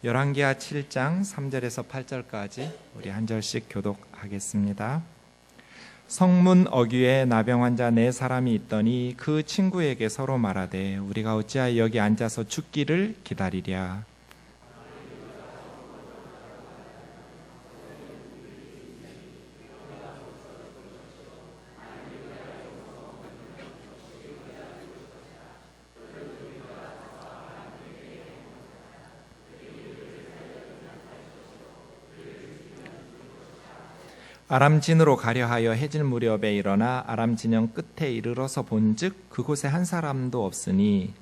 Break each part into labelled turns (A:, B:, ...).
A: 열왕기하 7장 3절에서 8절까지 우리 한 절씩 교독하겠습니다. 성문 어귀에 나병 환자 4사람이 있더니 그 친구에게 서로 말하되 우리가 어찌하여 여기 앉아서 죽기를 기다리랴. 아람 진으로 가려 하여 해질 무렵에 일어나 아람 진영 끝에 이르러서 본즉 그곳에 한 사람도 없으니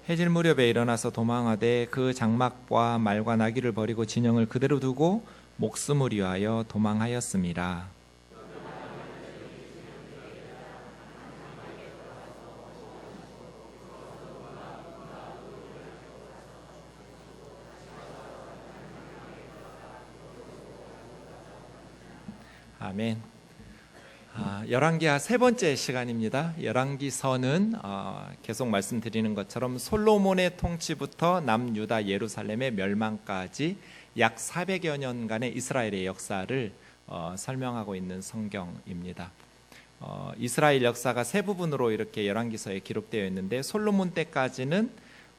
A: 해질 무렵에 일어나서 도망하되 그 장막과 말과 나귀를 버리고 진영을 그대로 두고 목숨을 위하여 도망하였습니다. 아멘. 열왕기하 세 번째 시간입니다. 열왕기서는 계속 말씀드리는 것처럼 솔로몬의 통치부터 남유다 예루살렘의 멸망까지 약 400여 년간의 이스라엘의 역사를 설명하고 있는 성경입니다. 이스라엘 역사가 세 부분으로 이렇게 열왕기서에 기록되어 있는데 솔로몬 때까지는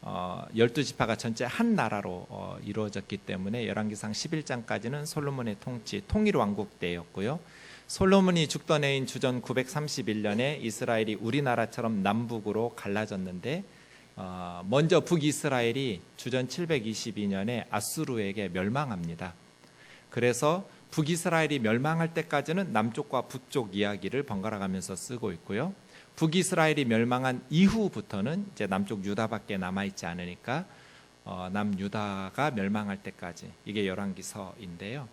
A: 12지파가 전체 한 나라로 이루어졌기 때문에 열왕기상 11장까지는 솔로몬의 통치, 통일왕국 때였고요. 솔로몬이 죽던 해인 주전 931년에 이스라엘이 우리나라처럼 남북으로 갈라졌는데 먼저 북이스라엘이 주전 722년에 아수르에게 멸망합니다. 그래서 북이스라엘이 멸망할 때까지는 남쪽과 북쪽 이야기를 번갈아 가면서 쓰고 있고요. 북이스라엘이 멸망한 이후부터는 이제 남쪽 유다밖에 남아있지 않으니까 남유다가 멸망할 때까지, 이게 열왕기서인데요.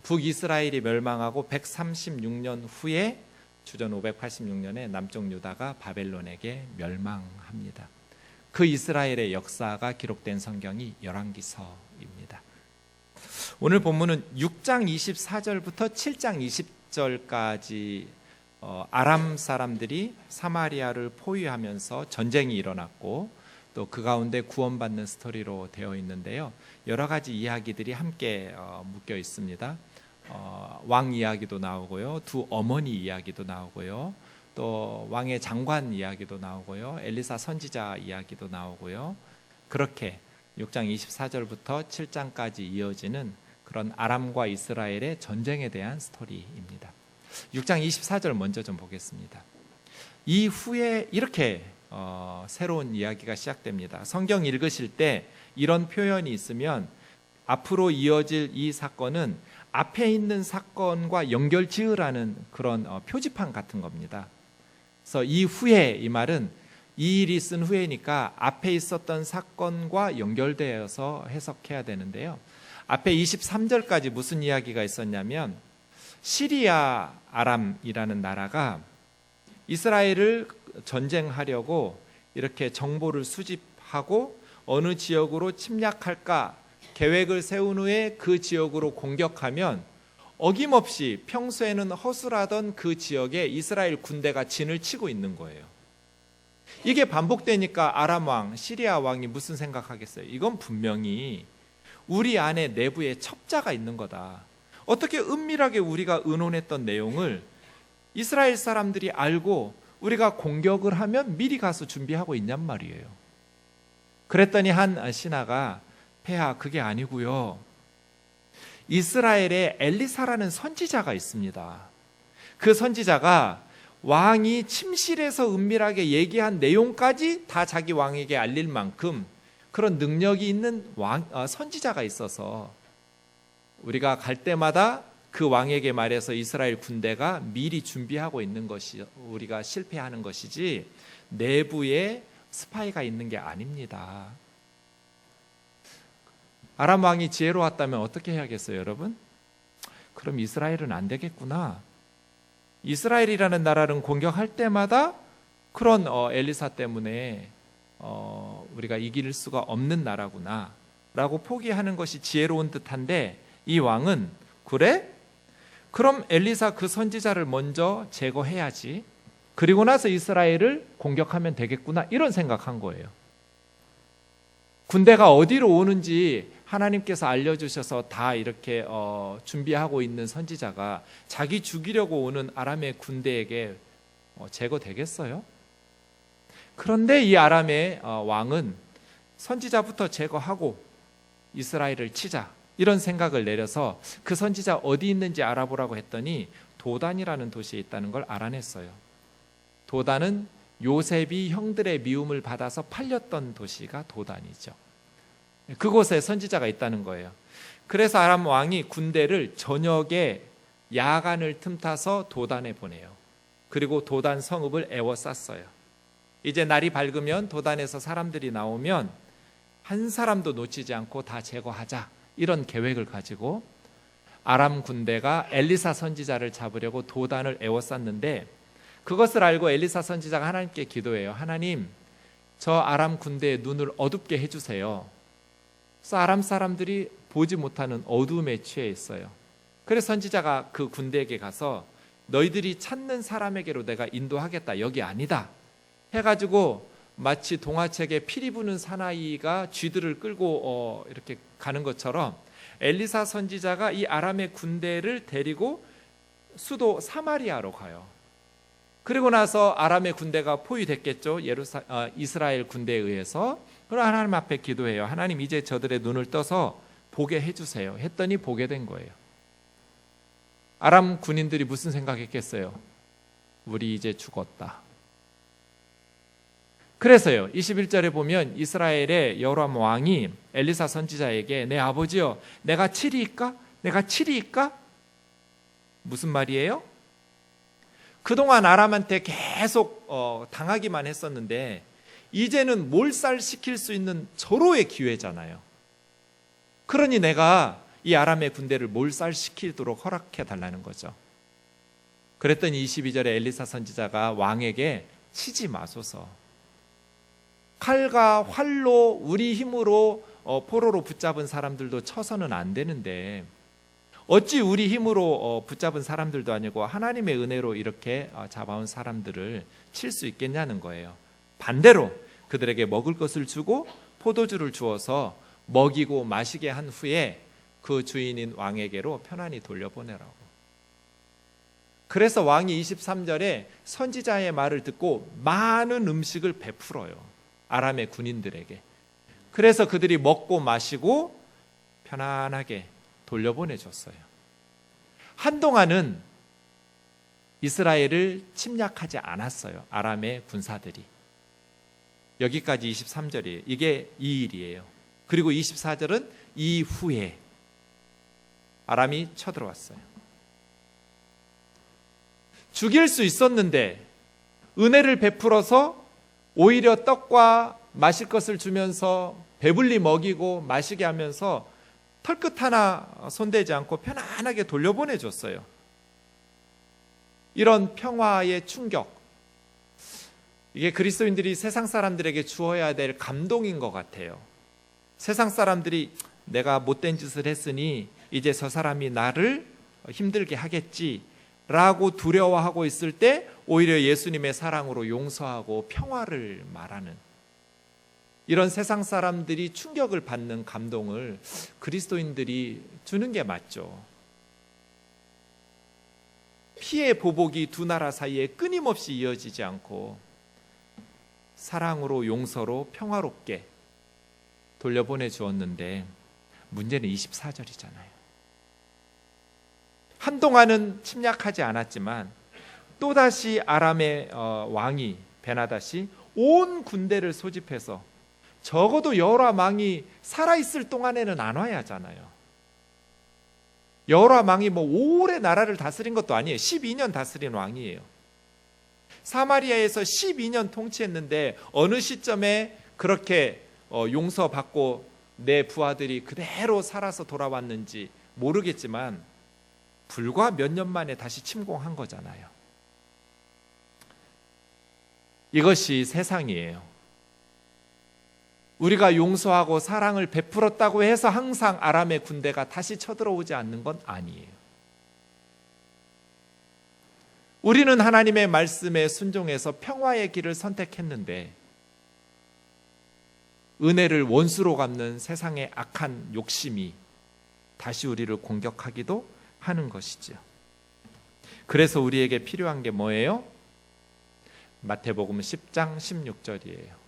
A: 북이스라엘이 멸망하고 136년 후에 주전 586년에 남쪽 유다가 바벨론에게 멸망합니다. 그 이스라엘의 역사가 기록된 성경이 열왕기서입니다. 오늘 본문은 6장 24절부터 7장 20절까지 아람 사람들이 사마리아를 포위하면서 전쟁이 일어났고 또 그 가운데 구원받는 스토리로 되어 있는데요. 여러 가지 이야기들이 함께 묶여 있습니다. 왕 이야기도 나오고요, 두 어머니 이야기도 나오고요, 또 왕의 장관 이야기도 나오고요, 엘리사 선지자 이야기도 나오고요. 그렇게 6장 24절부터 7장까지 이어지는 그런 아람과 이스라엘의 전쟁에 대한 스토리입니다. 6장 24절 먼저 좀 보겠습니다. 이후에 이렇게 새로운 이야기가 시작됩니다. 성경 읽으실 때 이런 표현이 있으면 앞으로 이어질 이 사건은 앞에 있는 사건과 연결 지으라는 그런 표지판 같은 겁니다. 그래서 이후에, 이 말은 이 일이 있은 후에니까 앞에 있었던 사건과 연결되어서 해석해야 되는데요. 앞에 23절까지 무슨 이야기가 있었냐면 시리아 아람이라는 나라가 이스라엘을 전쟁하려고 이렇게 정보를 수집하고 어느 지역으로 침략할까 계획을 세운 후에 그 지역으로 공격하면 어김없이 평소에는 허술하던 그 지역에 이스라엘 군대가 진을 치고 있는 거예요. 이게 반복되니까 아람 왕, 시리아 왕이 무슨 생각하겠어요? 이건 분명히 우리 안에 내부에 첩자가 있는 거다. 어떻게 은밀하게 우리가 의논했던 내용을 이스라엘 사람들이 알고 우리가 공격을 하면 미리 가서 준비하고 있냔 말이에요. 그랬더니 한 신하가 폐하, 그게 아니고요, 이스라엘에 엘리사라는 선지자가 있습니다. 그 선지자가 왕이 침실에서 은밀하게 얘기한 내용까지 다 자기 왕에게 알릴 만큼 그런 능력이 있는 선지자가 있어서 우리가 갈 때마다 그 왕에게 말해서 이스라엘 군대가 미리 준비하고 있는 것이 우리가 실패하는 것이지 내부에 스파이가 있는 게 아닙니다. 아람 왕이 지혜로웠다면 어떻게 해야겠어요, 여러분? 그럼 이스라엘은 안 되겠구나. 이스라엘이라는 나라는 공격할 때마다 그런 엘리사 때문에 우리가 이길 수가 없는 나라구나. 라고 포기하는 것이 지혜로운 듯한데, 이 왕은 그래? 그럼 엘리사 그 선지자를 먼저 제거해야지. 그리고 나서 이스라엘을 공격하면 되겠구나, 이런 생각한 거예요. 군대가 어디로 오는지 하나님께서 알려주셔서 다 이렇게 준비하고 있는 선지자가 자기 죽이려고 오는 아람의 군대에게 제거되겠어요? 그런데 이 아람의 왕은 선지자부터 제거하고 이스라엘을 치자, 이런 생각을 내려서 그 선지자 어디 있는지 알아보라고 했더니 도단이라는 도시에 있다는 걸 알아냈어요. 도단은 요셉이 형들의 미움을 받아서 팔렸던 도시가 도단이죠. 그곳에 선지자가 있다는 거예요. 그래서 아람 왕이 군대를 저녁에 야간을 틈타서 도단에 보내요. 그리고 도단 성읍을 에워쌌어요. 이제 날이 밝으면 도단에서 사람들이 나오면 한 사람도 놓치지 않고 다 제거하자, 이런 계획을 가지고 아람 군대가 엘리사 선지자를 잡으려고 도단을 에워쌌는데, 그것을 알고 엘리사 선지자가 하나님께 기도해요. 하나님, 저 아람 군대의 눈을 어둡게 해주세요. 그래서 아람 사람들이 보지 못하는 어두움에 취해 있어요. 그래서 선지자가 그 군대에게 가서 너희들이 찾는 사람에게로 내가 인도하겠다, 여기 아니다 해가지고 마치 동화책에 피리 부는 사나이가 쥐들을 끌고 이렇게 가는 것처럼 엘리사 선지자가 이 아람의 군대를 데리고 수도 사마리아로 가요. 그리고 나서 아람의 군대가 포위됐겠죠. 이스라엘 군대에 의해서. 그럼 하나님 앞에 기도해요. 하나님, 이제 저들의 눈을 떠서 보게 해주세요 했더니 보게 된 거예요. 아람 군인들이 무슨 생각했겠어요? 우리 이제 죽었다. 그래서요, 21절에 보면 이스라엘의 여호람 왕이 엘리사 선지자에게 내 아버지여, 내가 치리이까? 내가 치리이까? 무슨 말이에요? 그동안 아람한테 계속 당하기만 했었는데 이제는 몰살시킬 수 있는 절호의 기회잖아요. 그러니 내가 이 아람의 군대를 몰살시키도록 허락해 달라는 거죠. 그랬더니 22절에 엘리사 선지자가 왕에게 치지 마소서. 칼과 활로 우리 힘으로 포로로 붙잡은 사람들도 쳐서는 안 되는데 어찌 우리 힘으로 붙잡은 사람들도 아니고 하나님의 은혜로 이렇게 잡아온 사람들을 칠 수 있겠냐는 거예요. 반대로 그들에게 먹을 것을 주고 포도주를 주어서 먹이고 마시게 한 후에 그 주인인 왕에게로 편안히 돌려보내라고. 그래서 왕이 23절에 선지자의 말을 듣고 많은 음식을 베풀어요, 아람의 군인들에게. 그래서 그들이 먹고 마시고 편안하게 돌려보내줬어요. 한동안은 이스라엘을 침략하지 않았어요, 아람의 군사들이. 여기까지 23절이에요. 이게 이 일이에요. 그리고 24절은 이후에 아람이 쳐들어왔어요. 죽일 수 있었는데 은혜를 베풀어서 오히려 떡과 마실 것을 주면서 배불리 먹이고 마시게 하면서 털끝 하나 손대지 않고 편안하게 돌려보내줬어요. 이런 평화의 충격, 이게 그리스도인들이 세상 사람들에게 주어야 될 감동인 것 같아요. 세상 사람들이 내가 못된 짓을 했으니 이제 저 사람이 나를 힘들게 하겠지라고 두려워하고 있을 때 오히려 예수님의 사랑으로 용서하고 평화를 말하는, 이런 세상 사람들이 충격을 받는 감동을 그리스도인들이 주는 게 맞죠. 피해 보복이 두 나라 사이에 끊임없이 이어지지 않고 사랑으로 용서로 평화롭게 돌려보내 주었는데 문제는 24절이잖아요. 한동안은 침략하지 않았지만 또다시 아람의 왕이 베나닷이 온 군대를 소집해서 적어도 여호람 왕이 살아있을 동안에는 안 와야 하잖아요. 여호람 왕이 오래 나라를 다스린 것도 아니에요. 12년 다스린 왕이에요. 사마리아에서 12년 통치했는데 어느 시점에 그렇게 용서받고 내 부하들이 그대로 살아서 돌아왔는지 모르겠지만 불과 몇 년 만에 다시 침공한 거잖아요. 이것이 세상이에요. 우리가 용서하고 사랑을 베풀었다고 해서 항상 아람의 군대가 다시 쳐들어오지 않는 건 아니에요. 우리는 하나님의 말씀에 순종해서 평화의 길을 선택했는데 은혜를 원수로 갚는 세상의 악한 욕심이 다시 우리를 공격하기도 하는 것이죠. 그래서 우리에게 필요한 게 뭐예요? 마태복음 10장 16절이에요.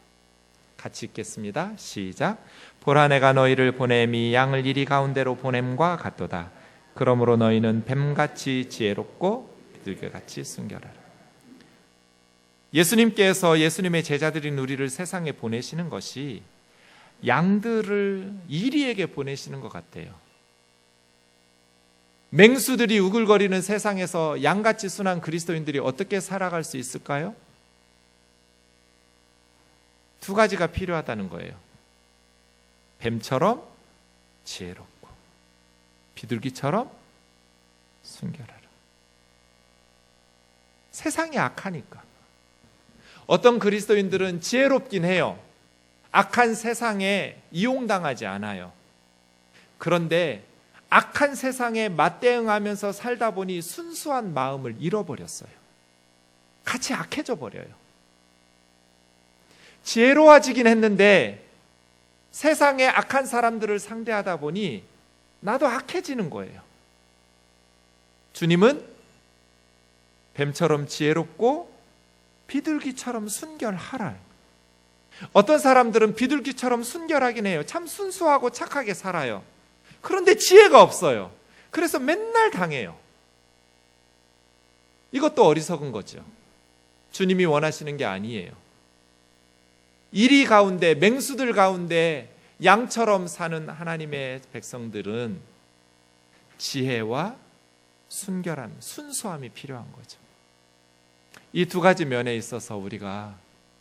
A: 같이 읽겠습니다. 시작. 보라 내가 너희를 보냄이 양을 이리 가운데로 보냄과 같도다. 그러므로 너희는 뱀같이 지혜롭고 비둘기같이 순결하라. 예수님께서 예수님의 제자들인 우리를 세상에 보내시는 것이 양들을 이리에게 보내시는 것 같아요. 맹수들이 우글거리는 세상에서 양같이 순한 그리스도인들이 어떻게 살아갈 수 있을까요? 두 가지가 필요하다는 거예요. 뱀처럼 지혜롭고 비둘기처럼 순결하라. 세상이 악하니까. 어떤 그리스도인들은 지혜롭긴 해요. 악한 세상에 이용당하지 않아요. 그런데 악한 세상에 맞대응하면서 살다 보니 순수한 마음을 잃어버렸어요. 같이 악해져 버려요. 지혜로워지긴 했는데 세상의 악한 사람들을 상대하다 보니 나도 악해지는 거예요. 주님은 뱀처럼 지혜롭고 비둘기처럼 순결하라. 어떤 사람들은 비둘기처럼 순결하긴 해요. 참 순수하고 착하게 살아요. 그런데 지혜가 없어요. 그래서 맨날 당해요. 이것도 어리석은 거죠. 주님이 원하시는 게 아니에요. 이리 가운데, 맹수들 가운데 양처럼 사는 하나님의 백성들은 지혜와 순결함, 순수함이 필요한 거죠. 이 두 가지 면에 있어서 우리가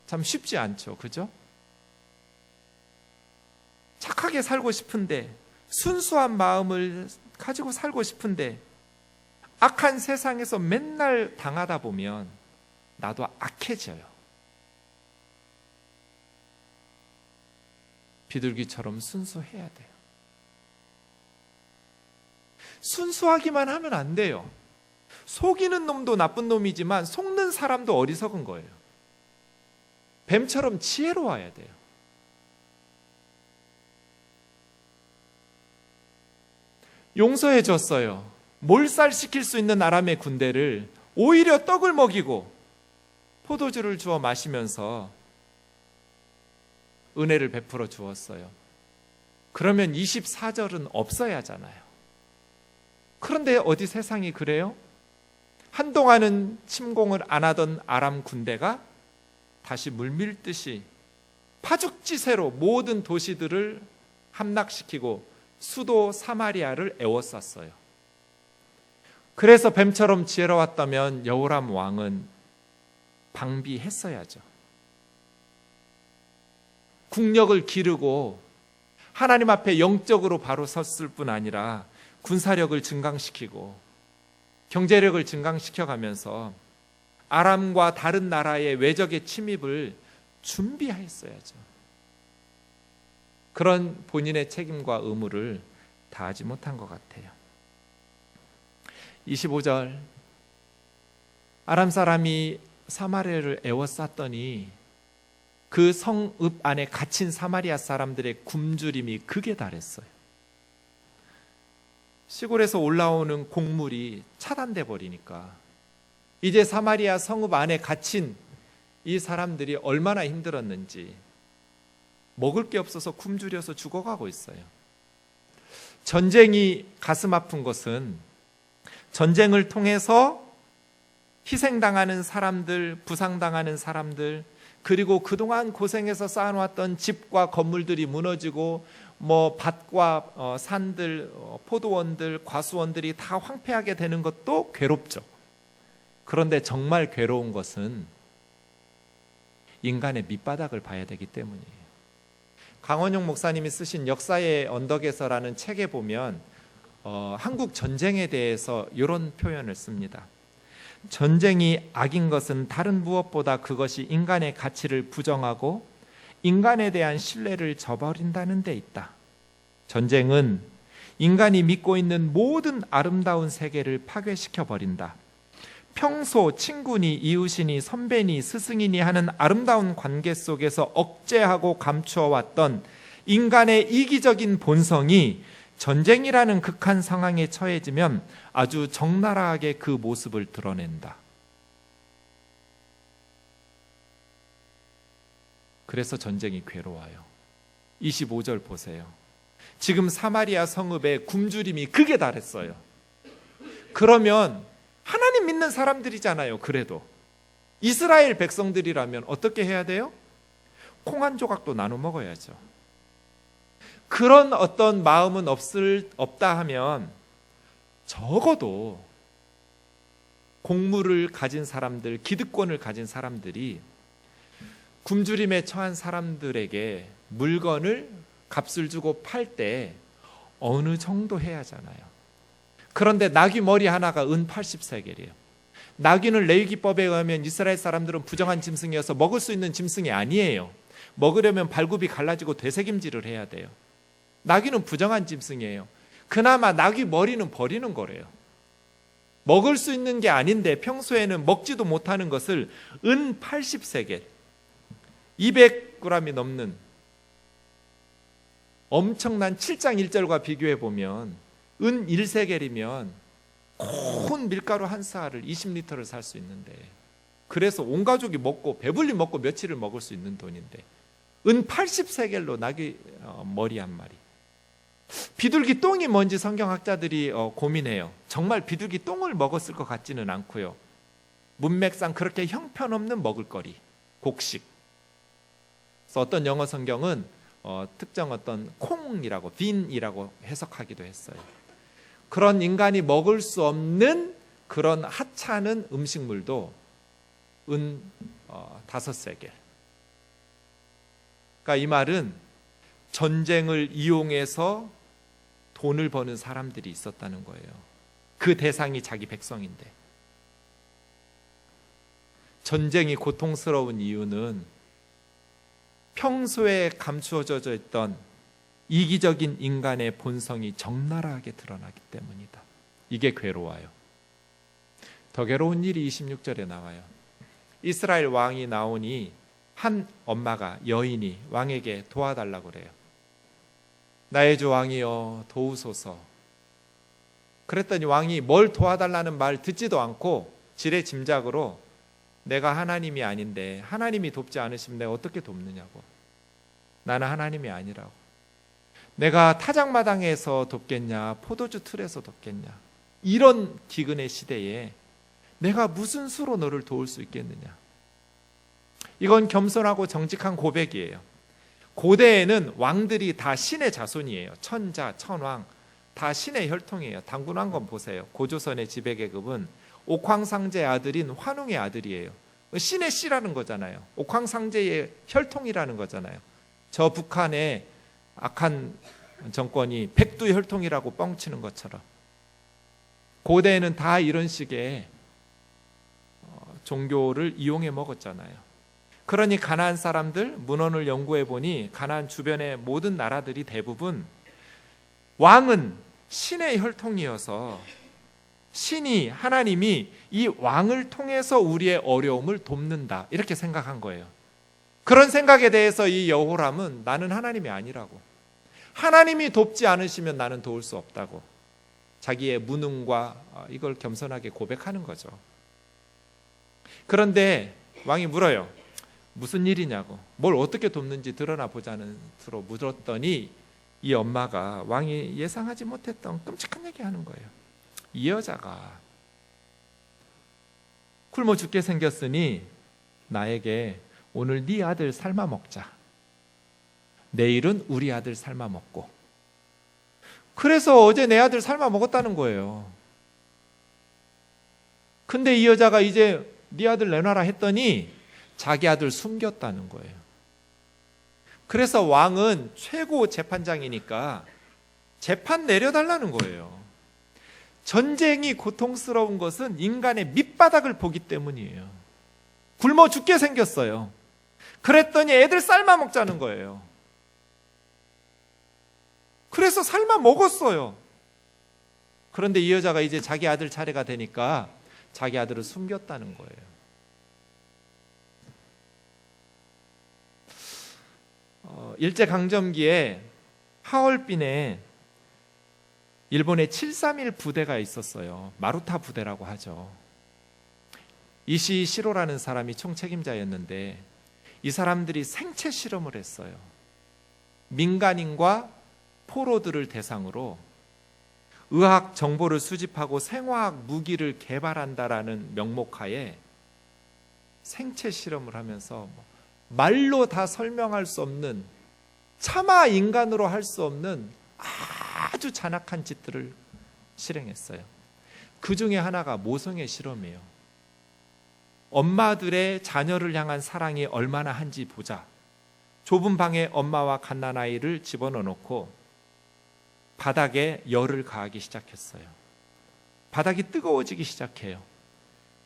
A: 참 쉽지 않죠. 그죠? 착하게 살고 싶은데, 순수한 마음을 가지고 살고 싶은데 악한 세상에서 맨날 당하다 보면 나도 악해져요. 비둘기처럼 순수해야 돼요. 순수하기만 하면 안 돼요. 속이는 놈도 나쁜 놈이지만 속는 사람도 어리석은 거예요. 뱀처럼 지혜로워야 돼요. 용서해 줬어요. 몰살시킬 수 있는 아람의 군대를 오히려 떡을 먹이고 포도주를 주어 마시면서 은혜를 베풀어 주었어요. 그러면 24절은 없어야 하잖아요. 그런데 어디 세상이 그래요? 한동안은 침공을 안 하던 아람 군대가 다시 물밀듯이 파죽지세로 모든 도시들을 함락시키고 수도 사마리아를 에워쌌어요. 그래서 뱀처럼 지혜로웠다면 여호람 왕은 방비했어야죠. 국력을 기르고 하나님 앞에 영적으로 바로 섰을 뿐 아니라 군사력을 증강시키고 경제력을 증강시켜가면서 아람과 다른 나라의 외적의 침입을 준비했어야죠. 그런 본인의 책임과 의무를 다하지 못한 것 같아요. 25절, 아람 사람이 사마리아를 에워쌌더니 그 성읍 안에 갇힌 사마리아 사람들의 굶주림이 극에 달했어요. 시골에서 올라오는 곡물이 차단돼 버리니까 이제 사마리아 성읍 안에 갇힌 이 사람들이 얼마나 힘들었는지 먹을 게 없어서 굶주려서 죽어가고 있어요. 전쟁이 가슴 아픈 것은 전쟁을 통해서 희생당하는 사람들, 부상당하는 사람들, 그리고 그동안 고생해서 쌓아놓았던 집과 건물들이 무너지고 밭과 산들, 포도원들, 과수원들이 다 황폐하게 되는 것도 괴롭죠. 그런데 정말 괴로운 것은 인간의 밑바닥을 봐야 되기 때문이에요. 강원용 목사님이 쓰신 역사의 언덕에서라는 책에 보면 한국 전쟁에 대해서 이런 표현을 씁니다. 전쟁이 악인 것은 다른 무엇보다 그것이 인간의 가치를 부정하고 인간에 대한 신뢰를 저버린다는 데 있다. 전쟁은 인간이 믿고 있는 모든 아름다운 세계를 파괴시켜 버린다. 평소 친구니 이웃이니 선배니 스승이니 하는 아름다운 관계 속에서 억제하고 감추어 왔던 인간의 이기적인 본성이 전쟁이라는 극한 상황에 처해지면 아주 적나라하게 그 모습을 드러낸다. 그래서 전쟁이 괴로워요. 25절 보세요. 지금 사마리아 성읍에 굶주림이 극에 달했어요. 그러면 하나님 믿는 사람들이잖아요. 그래도 이스라엘 백성들이라면 어떻게 해야 돼요? 콩 한 조각도 나눠 먹어야죠. 그런 어떤 마음은 없다 하면 적어도 공물을 가진 사람들, 기득권을 가진 사람들이 굶주림에 처한 사람들에게 물건을 값을 주고 팔 때 어느 정도 해야 하잖아요. 그런데 나귀 머리 하나가 은 80세겔이에요. 나귀는 레위기법에 의하면 이스라엘 사람들은 부정한 짐승이어서 먹을 수 있는 짐승이 아니에요. 먹으려면 발굽이 갈라지고 되새김질을 해야 돼요. 나귀는 부정한 짐승이에요. 그나마 나귀 머리는 버리는 거래요. 먹을 수 있는 게 아닌데 평소에는 먹지도 못하는 것을 은 80세겔, 200g이 넘는 엄청난 7장 1절과 비교해 보면 은 1세겔이면 큰 밀가루 한 사알을 20리터를 살 수 있는데, 그래서 온 가족이 먹고 배불리 먹고 며칠을 먹을 수 있는 돈인데 은 80세겔로 나귀 머리 한 마리. 비둘기 똥이 뭔지 성경학자들이 고민해요. 정말 비둘기 똥을 먹었을 것 같지는 않고요. 문맥상 그렇게 형편없는 먹을거리, 곡식. 그래서 어떤 영어 성경은 특정 어떤 콩이라고, 빈이라고 해석하기도 했어요. 그런 인간이 먹을 수 없는 그런 하찮은 음식물도 은 5세겔. 그러니까 이 말은 전쟁을 이용해서 돈을 버는 사람들이 있었다는 거예요. 그 대상이 자기 백성인데. 전쟁이 고통스러운 이유는 평소에 감추어져 있던 이기적인 인간의 본성이 적나라하게 드러나기 때문이다. 이게 괴로워요. 더 괴로운 일이 26절에 나와요. 이스라엘 왕이 나오니 한 엄마가, 여인이 왕에게 도와달라고 그래요. 나의 주 왕이여 도우소서. 그랬더니 왕이 뭘 도와달라는 말 듣지도 않고 지레 짐작으로 내가 하나님이 아닌데 하나님이 돕지 않으시면 내가 어떻게 돕느냐고. 나는 하나님이 아니라고. 내가 타작마당에서 돕겠냐, 포도주 틀에서 돕겠냐. 이런 기근의 시대에 내가 무슨 수로 너를 도울 수 있겠느냐. 이건 겸손하고 정직한 고백이에요. 고대에는 왕들이 다 신의 자손이에요. 천자, 천왕 다 신의 혈통이에요. 당군왕건 보세요. 고조선의 지배계급은 옥황상제의 아들인 환웅의 아들이에요. 신의 씨라는 거잖아요. 옥황상제의 혈통이라는 거잖아요. 저 북한의 악한 정권이 백두 혈통이라고 뻥치는 것처럼 고대에는 다 이런 식의 종교를 이용해 먹었잖아요. 그러니 가나안 사람들, 문헌을 연구해 보니 가나안 주변의 모든 나라들이 대부분 왕은 신의 혈통이어서 신이, 하나님이 이 왕을 통해서 우리의 어려움을 돕는다, 이렇게 생각한 거예요. 그런 생각에 대해서 이 여호람은 나는 하나님이 아니라고, 하나님이 돕지 않으시면 나는 도울 수 없다고 자기의 무능과 이걸 겸손하게 고백하는 거죠. 그런데 왕이 물어요. 무슨 일이냐고, 뭘 어떻게 돕는지 드러나 보자는 수로 물었더니 이 엄마가 왕이 예상하지 못했던 끔찍한 얘기 하는 거예요. 이 여자가 굶어 죽게 생겼으니 나에게 오늘 네 아들 삶아 먹자, 내일은 우리 아들 삶아 먹고. 그래서 어제 내 아들 삶아 먹었다는 거예요. 근데 이 여자가 이제 네 아들 내놔라 했더니 자기 아들 숨겼다는 거예요. 그래서 왕은 최고 재판장이니까 재판 내려달라는 거예요. 전쟁이 고통스러운 것은 인간의 밑바닥을 보기 때문이에요. 굶어 죽게 생겼어요. 그랬더니 애들 삶아 먹자는 거예요. 그래서 삶아 먹었어요. 그런데 이 여자가 이제 자기 아들 차례가 되니까 자기 아들을 숨겼다는 거예요. 일제강점기에 하얼빈에 일본의 731 부대가 있었어요. 마루타 부대라고 하죠. 이시 시로라는 사람이 총책임자였는데 이 사람들이 생체 실험을 했어요. 민간인과 포로들을 대상으로 의학 정보를 수집하고 생화학 무기를 개발한다라는 명목하에 생체 실험을 하면서 말로 다 설명할 수 없는, 차마 인간으로 할 수 없는 아주 잔악한 짓들을 실행했어요. 그 중에 하나가 모성애 실험이에요. 엄마들의 자녀를 향한 사랑이 얼마나 한지 보자. 좁은 방에 엄마와 갓난아이를 집어넣어 놓고 바닥에 열을 가하기 시작했어요. 바닥이 뜨거워지기 시작해요.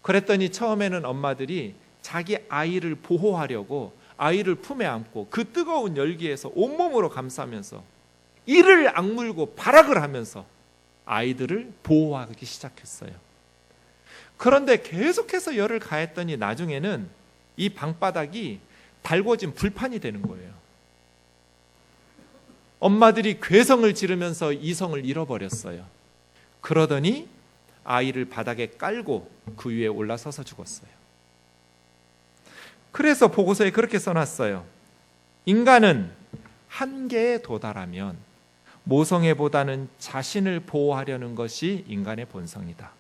A: 그랬더니 처음에는 엄마들이 자기 아이를 보호하려고 아이를 품에 안고 그 뜨거운 열기에서 온몸으로 감싸면서 이를 악물고 발악을 하면서 아이들을 보호하기 시작했어요. 그런데 계속해서 열을 가했더니 나중에는 이 방바닥이 달궈진 불판이 되는 거예요. 엄마들이 괴성을 지르면서 이성을 잃어버렸어요. 그러더니 아이를 바닥에 깔고 그 위에 올라서서 죽었어요. 그래서 보고서에 그렇게 써놨어요. 인간은 한계에 도달하면 모성애보다는 자신을 보호하려는 것이 인간의 본성이다.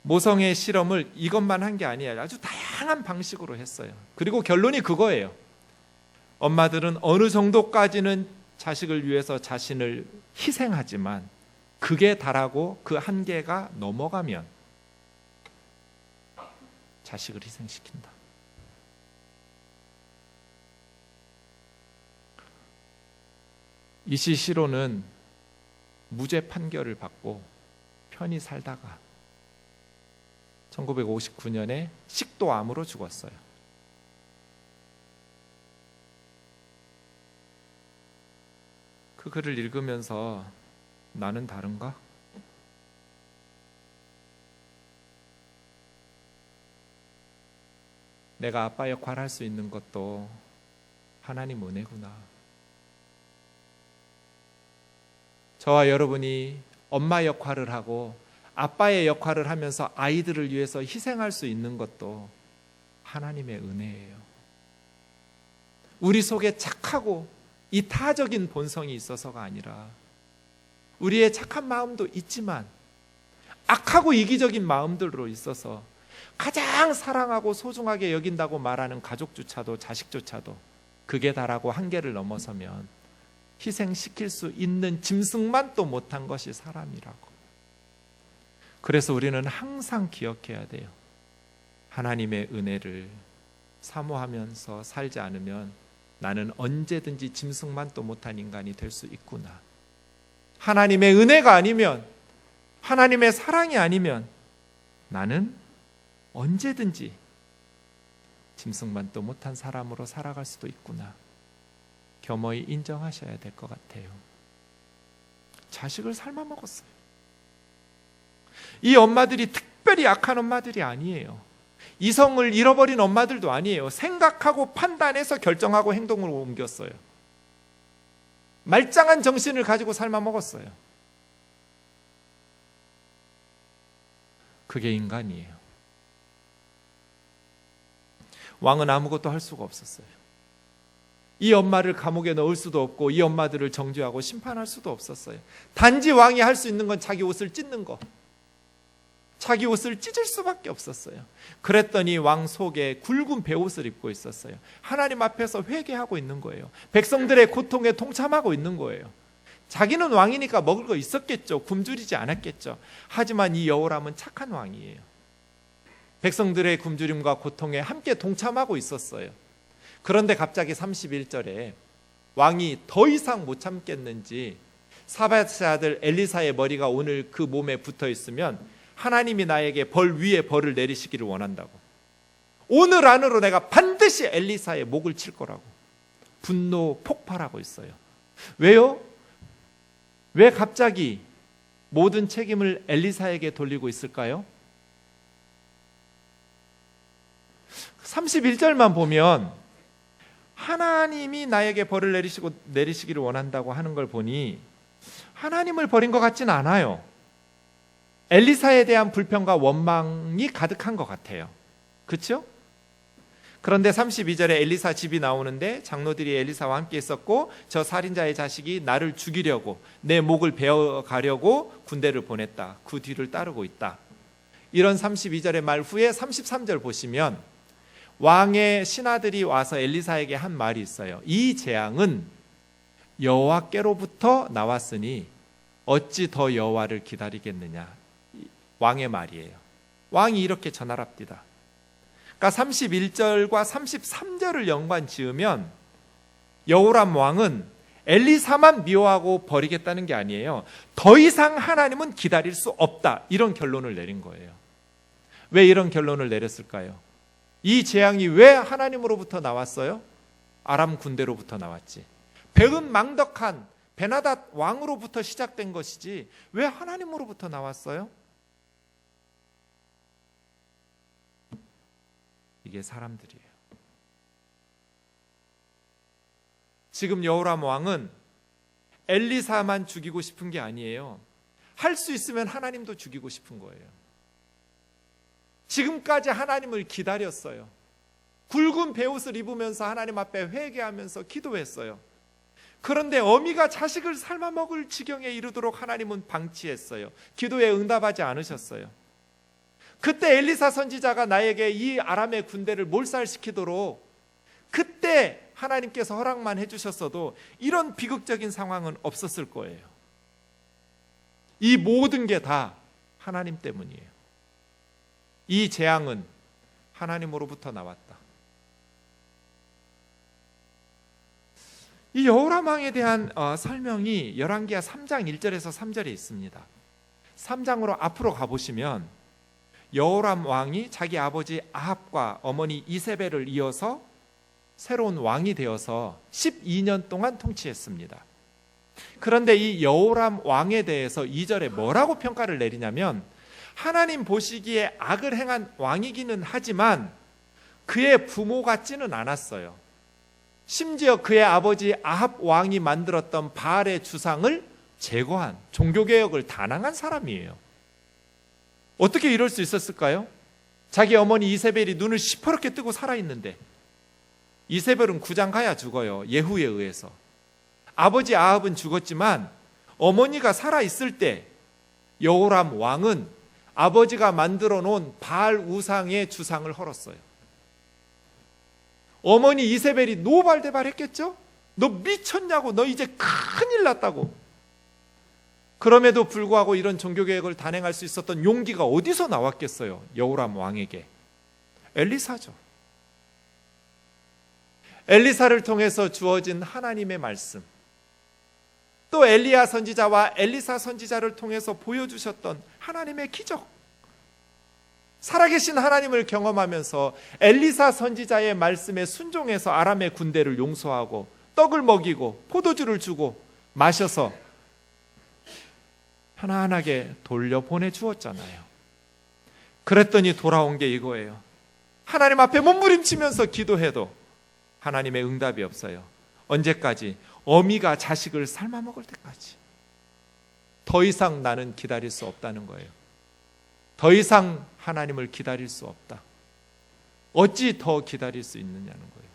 A: 모성애 실험을 이것만 한 게 아니에요. 아주 다양한 방식으로 했어요. 그리고 결론이 그거예요. 엄마들은 어느 정도까지는 자식을 위해서 자신을 희생하지만 그게 달하고 그 한계가 넘어가면 자식을 희생시킨다. 이시 시로는 무죄 판결을 받고 편히 살다가 1959년에 식도암으로 죽었어요. 그 글을 읽으면서 나는 다른가? 내가 아빠 역할을 할 수 있는 것도 하나님 은혜구나. 저와 여러분이 엄마 역할을 하고 아빠의 역할을 하면서 아이들을 위해서 희생할 수 있는 것도 하나님의 은혜예요. 우리 속에 착하고 이타적인 본성이 있어서가 아니라 우리의 착한 마음도 있지만 악하고 이기적인 마음들로 있어서 가장 사랑하고 소중하게 여긴다고 말하는 가족조차도 자식조차도 극에 달하고 한계를 넘어서면 희생시킬 수 있는 짐승만 또 못한 것이 사람이라고. 그래서 우리는 항상 기억해야 돼요. 하나님의 은혜를 사모하면서 살지 않으면 나는 언제든지 짐승만 또 못한 인간이 될 수 있구나. 하나님의 은혜가 아니면, 하나님의 사랑이 아니면 나는 언제든지 짐승만 또 못한 사람으로 살아갈 수도 있구나. 겸허히 인정하셔야 될 것 같아요. 자식을 삶아 먹었어요. 이 엄마들이 특별히 악한 엄마들이 아니에요. 이성을 잃어버린 엄마들도 아니에요. 생각하고 판단해서 결정하고 행동으로 옮겼어요. 말짱한 정신을 가지고 삶아 먹었어요. 그게 인간이에요. 왕은 아무것도 할 수가 없었어요. 이 엄마를 감옥에 넣을 수도 없고 이 엄마들을 정죄하고 심판할 수도 없었어요. 단지 왕이 할 수 있는 건 자기 옷을 찢는 거, 자기 옷을 찢을 수밖에 없었어요. 그랬더니 왕 속에 굵은 베옷을 입고 있었어요. 하나님 앞에서 회개하고 있는 거예요. 백성들의 고통에 동참하고 있는 거예요. 자기는 왕이니까 먹을 거 있었겠죠. 굶주리지 않았겠죠. 하지만 이 여호람은 착한 왕이에요. 백성들의 굶주림과 고통에 함께 동참하고 있었어요. 그런데 갑자기 31절에 왕이 더 이상 못 참겠는지 사밧의 아들 엘리사의 머리가 오늘 그 몸에 붙어 있으면 하나님이 나에게 벌 위에 벌을 내리시기를 원한다고. 오늘 안으로 내가 반드시 엘리사의 목을 칠 거라고 분노 폭발하고 있어요. 왜요? 왜 갑자기 모든 책임을 엘리사에게 돌리고 있을까요? 31절만 보면 하나님이 나에게 벌을 내리시기를 원한다고 하는 걸 보니 하나님을 버린 것 같진 않아요. 엘리사에 대한 불평과 원망이 가득한 것 같아요. 그렇죠? 그런데 32절에 엘리사 집이 나오는데 장로들이 엘리사와 함께 있었고 저 살인자의 자식이 나를 죽이려고 내 목을 베어가려고 군대를 보냈다. 그 뒤를 따르고 있다. 이런 32절의 말 후에 33절 보시면 왕의 신하들이 와서 엘리사에게 한 말이 있어요. 이 재앙은 여호와께로부터 나왔으니 어찌 더 여호와를 기다리겠느냐. 왕의 말이에요. 왕이 이렇게 전하랍니다. 그러니까 31절과 33절을 연관 지으면 여호람 왕은 엘리사만 미워하고 버리겠다는 게 아니에요. 더 이상 하나님은 기다릴 수 없다. 이런 결론을 내린 거예요. 왜 이런 결론을 내렸을까요? 이 재앙이 왜 하나님으로부터 나왔어요? 아람 군대로부터 나왔지. 배은망덕한 베나닷 왕으로부터 시작된 것이지 왜 하나님으로부터 나왔어요? 이게 사람들이에요. 지금 여호람 왕은 엘리사만 죽이고 싶은 게 아니에요. 할 수 있으면 하나님도 죽이고 싶은 거예요. 지금까지 하나님을 기다렸어요. 굵은 베옷을 입으면서 하나님 앞에 회개하면서 기도했어요. 그런데 어미가 자식을 삶아 먹을 지경에 이르도록 하나님은 방치했어요. 기도에 응답하지 않으셨어요. 그때 엘리사 선지자가 나에게 이 아람의 군대를 몰살시키도록 그때 하나님께서 허락만 해주셨어도 이런 비극적인 상황은 없었을 거예요. 이 모든 게 다 하나님 때문이에요. 이 재앙은 하나님으로부터 나왔다. 이 여호람 왕에 대한 설명이 열왕기하 3장 1절에서 3절에 있습니다. 3장으로 앞으로 가보시면 여호람 왕이 자기 아버지 아합과 어머니 이세벨을 이어서 새로운 왕이 되어서 12년 동안 통치했습니다. 그런데 이 여호람 왕에 대해서 2절에 뭐라고 평가를 내리냐면 하나님 보시기에 악을 행한 왕이기는 하지만 그의 부모 같지는 않았어요. 심지어 그의 아버지 아합 왕이 만들었던 바알의 주상을 제거한 종교개혁을 단행한 사람이에요. 어떻게 이럴 수 있었을까요? 자기 어머니 이세벨이 눈을 시퍼렇게 뜨고 살아있는데 이세벨은 구장가야 죽어요. 예후에 의해서. 아버지 아합은 죽었지만 어머니가 살아있을 때 여호람 왕은 아버지가 만들어 놓은 바알 우상의 주상을 헐었어요. 어머니 이세벨이 노발대발했겠죠? 너 미쳤냐고, 너 이제 큰일 났다고. 그럼에도 불구하고 이런 종교개혁을 단행할 수 있었던 용기가 어디서 나왔겠어요? 여호람 왕에게. 엘리사죠. 엘리사를 통해서 주어진 하나님의 말씀, 또 엘리야 선지자와 엘리사 선지자를 통해서 보여주셨던 하나님의 기적, 살아계신 하나님을 경험하면서 엘리사 선지자의 말씀에 순종해서 아람의 군대를 용서하고 떡을 먹이고 포도주를 주고 마셔서 편안하게 돌려보내 주었잖아요. 그랬더니 돌아온 게 이거예요. 하나님 앞에 몸부림치면서 기도해도 하나님의 응답이 없어요. 언제까지? 어미가 자식을 삶아 먹을 때까지. 더 이상 나는 기다릴 수 없다는 거예요. 더 이상 하나님을 기다릴 수 없다. 어찌 더 기다릴 수 있느냐는 거예요.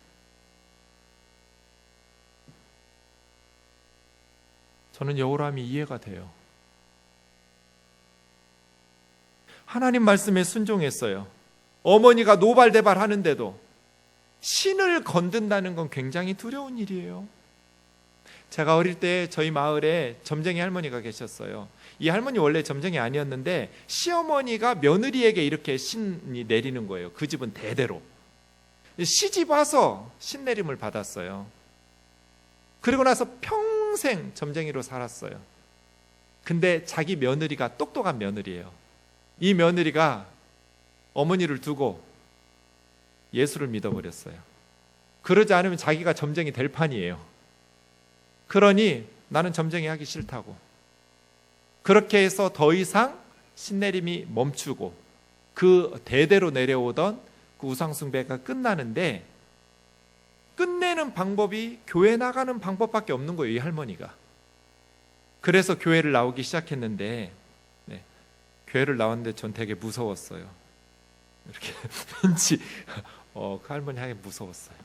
A: 저는 여호람이 이해가 돼요. 하나님 말씀에 순종했어요. 어머니가 노발대발 하는데도 신을 건든다는 건 굉장히 두려운 일이에요. 제가 어릴 때 저희 마을에 점쟁이 할머니가 계셨어요. 이 할머니 원래 점쟁이 아니었는데 시어머니가 며느리에게 이렇게 신이 내리는 거예요. 그 집은 대대로. 시집 와서 신내림을 받았어요. 그리고 나서 평생 점쟁이로 살았어요. 근데 자기 며느리가 똑똑한 며느리예요. 이 며느리가 어머니를 두고 예수를 믿어버렸어요. 그러지 않으면 자기가 점쟁이 될 판이에요. 그러니 나는 점쟁이 하기 싫다고. 그렇게 해서 더 이상 신내림이 멈추고 그 대대로 내려오던 그 우상숭배가 끝나는데, 끝내는 방법이 교회 나가는 방법밖에 없는 거예요, 이 할머니가. 그래서 교회를 나오기 시작했는데, 교회를 나왔는데 전 되게 무서웠어요. 이렇게 왠지 그 할머니 하기 무서웠어요.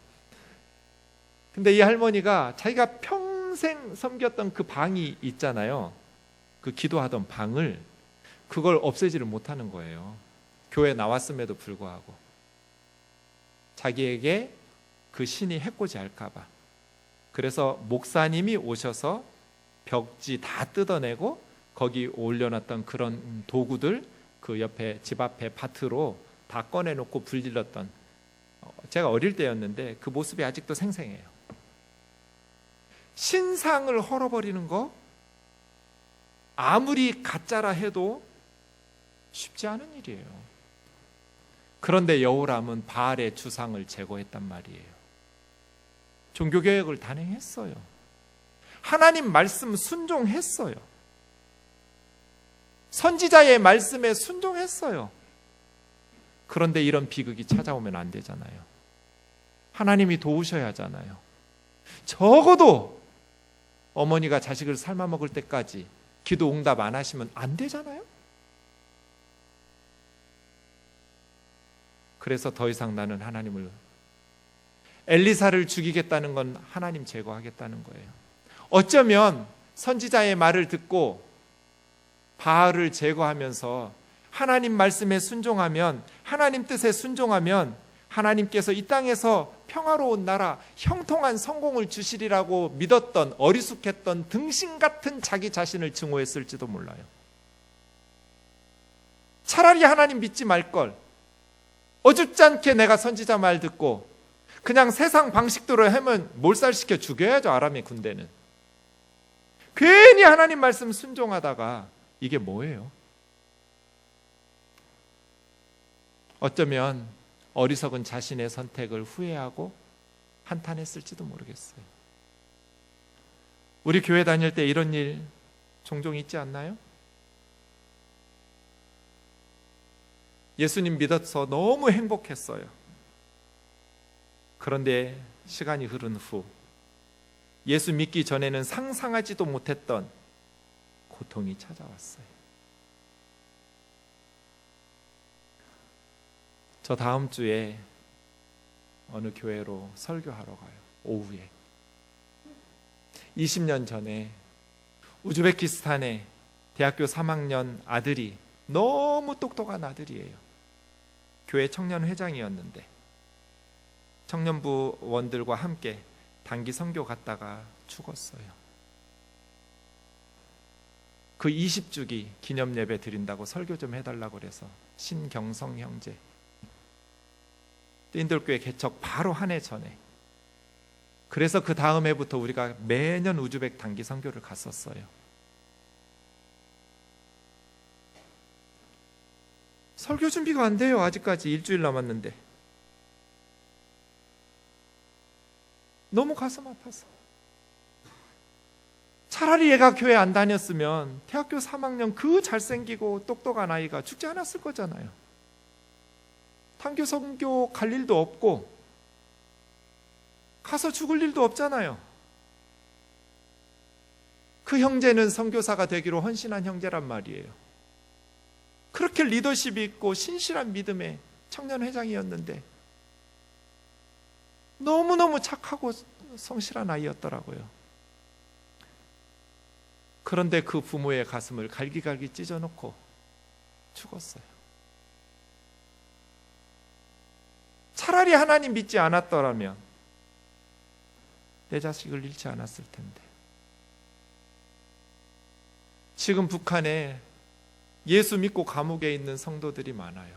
A: 근데 이 할머니가 자기가 평생 섬겼던 그 방이 있잖아요. 그 기도하던 방을, 그걸 없애지를 못하는 거예요. 교회 나왔음에도 불구하고. 자기에게 그 신이 해코지 할까 봐. 그래서 목사님이 오셔서 벽지 다 뜯어내고 거기 올려놨던 그런 도구들 그 옆에 집 앞에 밭으로 다 꺼내놓고 불 질렀던, 제가 어릴 때였는데 그 모습이 아직도 생생해요. 신상을 헐어버리는 거 아무리 가짜라 해도 쉽지 않은 일이에요. 그런데 여호람은 바알의 주상을 제거했단 말이에요. 종교개혁을 단행했어요. 하나님 말씀 순종했어요. 선지자의 말씀에 순종했어요. 그런데 이런 비극이 찾아오면 안 되잖아요. 하나님이 도우셔야 하잖아요. 적어도 어머니가 자식을 삶아 먹을 때까지 기도 응답 안 하시면 안 되잖아요. 그래서 더 이상 나는 하나님을, 엘리사를 죽이겠다는 건 하나님 제거하겠다는 거예요. 어쩌면 선지자의 말을 듣고 바알을 제거하면서 하나님 말씀에 순종하면, 하나님 뜻에 순종하면 하나님께서 이 땅에서 평화로운 나라, 형통한 성공을 주시리라고 믿었던 어리숙했던 등신 같은 자기 자신을 증오했을지도 몰라요. 차라리 하나님 믿지 말걸, 어줍지 않게 내가 선지자 말 듣고 그냥 세상 방식대로 하면 몰살시켜 죽여야죠. 아람의 군대는. 괜히 하나님 말씀 순종하다가 이게 뭐예요? 어쩌면 어리석은 자신의 선택을 후회하고 한탄했을지도 모르겠어요. 우리 교회 다닐 때 이런 일 종종 있지 않나요? 예수님 믿어서 너무 행복했어요. 그런데 시간이 흐른 후 예수 믿기 전에는 상상하지도 못했던 고통이 찾아왔어요. 저 다음 주에 어느 교회로 설교하러 가요. 오후에. 20년 전에 우즈베키스탄의 대학교 3학년 아들이, 너무 똑똑한 아들이에요. 교회 청년 회장이었는데 청년부원들과 함께 단기 선교 갔다가 죽었어요. 그 20주기 기념 예배 드린다고 설교 좀 해달라고 그래서 신경성 형제, 띠인들교회 개척 바로 한 해 전에. 그래서 그 다음 해부터 우리가 매년 우즈벡 단기 선교를 갔었어요. 설교 준비가 안 돼요. 아직까지 일주일 남았는데. 너무 가슴 아파서. 차라리 얘가 교회 안 다녔으면 대학교 3학년 그 잘생기고 똑똑한 아이가 죽지 않았을 거잖아요. 단기 선교 갈 일도 없고 가서 죽을 일도 없잖아요. 그 형제는 선교사가 되기로 헌신한 형제란 말이에요. 그렇게 리더십이 있고 신실한 믿음의 청년회장이었는데 너무너무 착하고 성실한 아이였더라고요. 그런데 그 부모의 가슴을 갈기갈기 찢어놓고 죽었어요. 차라리 하나님 믿지 않았더라면 내 자식을 잃지 않았을 텐데. 지금 북한에 예수 믿고 감옥에 있는 성도들이 많아요.